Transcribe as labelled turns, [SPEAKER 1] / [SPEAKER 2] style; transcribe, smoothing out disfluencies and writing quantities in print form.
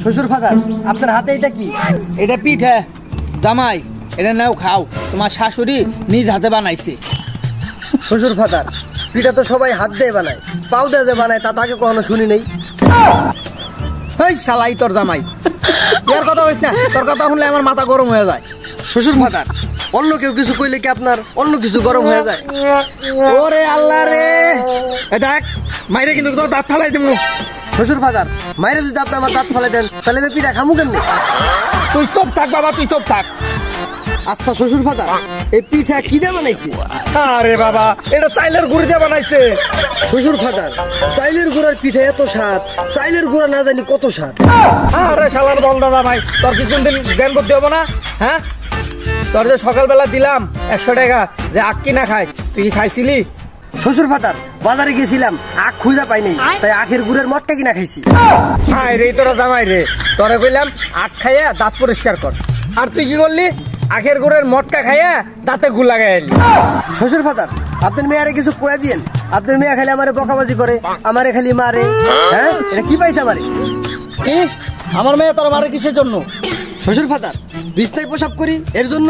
[SPEAKER 1] শ্বশুর ফাদার, আপনার হাতে এটা কি?
[SPEAKER 2] এটা পিঠা জামাই, এটা নাও খাও, তোমার শাশুড়ি নিজ হাতে বানাইছে।
[SPEAKER 1] শ্বশুর ফাদার, পিঠা তো সবাই হাত দিয়ে বানায়, পাও দিয়ে বানায়, তা তাকে কখনো শুনি নেই।
[SPEAKER 2] এই শালাই তোর জামাই, এর কথা হইস না, তোর কথা শুনলে আমার মাথা গরম হয়ে যায়।
[SPEAKER 1] শ্বশুর ফাদার, অন্য কেউ কিছু কইলে কি আপনার অন্য কিছু গরম হয়ে যায়?
[SPEAKER 2] ওরে আল্লাহ রে, দেখ মাইরে কিন্তু তোর দাঁত ফালাই দেবো।
[SPEAKER 1] শ্বশুর ফাদার, মাইরে যদি আপনি আমার দাঁত ফেলে দেন তাহলে আমি পিঠা খামু কেমনি?
[SPEAKER 2] তুই চুপ থাক বাবা, তুই চুপ থাক।
[SPEAKER 1] আচ্ছা শ্বশুর ফাদার, এই পিঠা কি দিয়ে বানাইছি?
[SPEAKER 2] আরে বাবা, এটা চাইলের গুড়ি দিয়ে বানাইছে।
[SPEAKER 1] শ্বশুর ফাদার, চাইলের গুঁড়ার পিঠা এত স্বাদ, চাইলের গুঁড়া না জানি কত স্বাদ।
[SPEAKER 2] আরে শালার বল দাদা ভাই, তোর কি কোনদিন জ্ঞান করতে হবো না? হ্যাঁ, তোর যে সকালবেলা দিলাম 100 টাকা যে আখ কিনা খাই, তুই কি খাইছিলি?
[SPEAKER 1] শ্বশুর ফাদার, বাজারে গেছিলাম, আখ খুঁজা পাই নাই, তাই আখের গুড়ের মটকা কিনা খাইছি।
[SPEAKER 2] হাই রে তোরা জামাই রে, তোরে কইলাম আখ খাইয়া দাঁত পরিষ্কার কর, আর তুই কি করলি? আখের গুড়ের মটকা খাইয়া দাঁতে গুল লাগাই আলি।
[SPEAKER 1] শ্বশুর ফাদার, আপনার মেয়ারে কিছু কয়ে দিয়েন, আপনার মেয়ে খালি আমারে বকাবাজি করে, আমারে খালি মারে। হ্যাঁ, এটা কি পাইছে আমারে?
[SPEAKER 2] কি আমার মেয়ে তোর মারে কিসের জন্য?
[SPEAKER 1] শ্বশুর ফাদার, বিছনায় প্রসাব করি এর জন্য।